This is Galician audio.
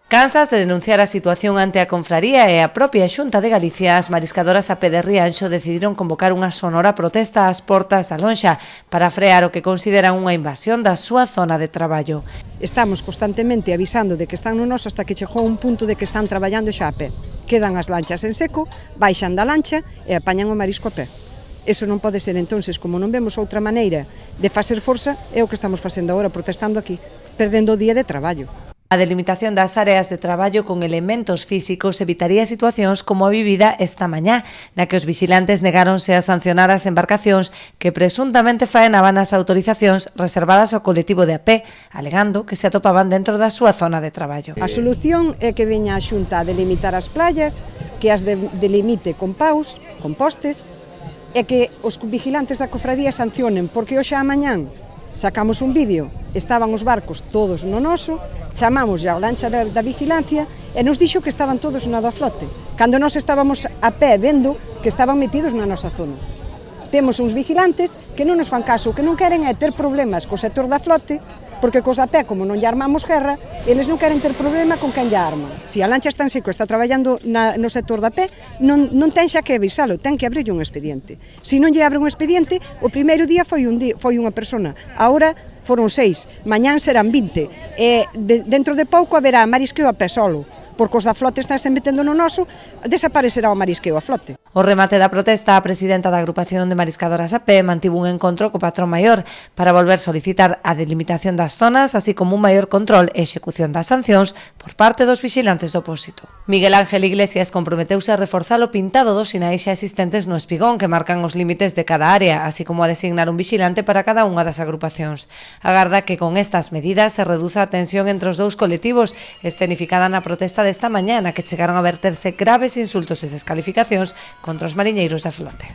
Cansas de denunciar a situación ante a Confraría e a propia Xunta de Galicia, as mariscadoras a pé de Rianxo decidiron convocar unha sonora protesta ás portas da lonxa para frear o que consideran unha invasión da súa zona de traballo. Estamos constantemente avisando de que están no noso hasta que chegou un punto de que están traballando xa a pé. Quedan as lanchas en seco, baixan da lancha e apañan o marisco a pé. Eso non pode ser, entonces, como non vemos outra maneira de facer forza, é o que estamos facendo agora, protestando aquí, perdendo o día de traballo. A delimitación das áreas de traballo con elementos físicos evitaría situacións como a vivida esta mañá, na que os vixilantes negáronse a sancionar as embarcacións que presuntamente faenaban as autorizacións reservadas ao colectivo de a pé, alegando que se atopaban dentro da súa zona de traballo. A solución é que veña a Xunta a delimitar as playas, que as delimite con paus, con postes, e que os vigilantes da cofradía sancionen, porque hoxe a mañán sacamos un vídeo, estaban os barcos todos no noso, chamamos a lancha da vigilancia e nos dixo que estaban todos na da flote, cando nós estábamos a pé vendo que estaban metidos na nosa zona. Temos uns vigilantes que non nos fan caso, que non queren é ter problemas co sector da flote, porque cos da pé, como non lle armamos guerra, eles non queren ter problema con quen lle arma. Se a lancha está en seco, está traballando no sector da pé, non ten xa que avisalo, ten que abrirlle un expediente. Se non lle abre un expediente, o primeiro día foi unha persona, agora foron 6, mañán serán 20, e dentro de pouco haberá marisqueo a pé solo, porque os da flote están se metendo no noso, desaparecerá o marisqueo a flote. O remate da protesta, a presidenta da agrupación de mariscadoras a pé mantivo un encontro co patrón maior para volver solicitar a delimitación das zonas, así como un maior control e execución das sancións por parte dos vixilantes do pósito. Miguel Ángel Iglesias comprometeuse a reforzar o pintado dos sinais xa existentes no espigón que marcan os límites de cada área, así como a designar un vixilante para cada unha das agrupacións. Agarda que con estas medidas se reduza a tensión entre os dous colectivos, escenificada na protesta desta mañá, na que chegaron a verterse graves insultos e descalificacións contra os mariñeiros da flote.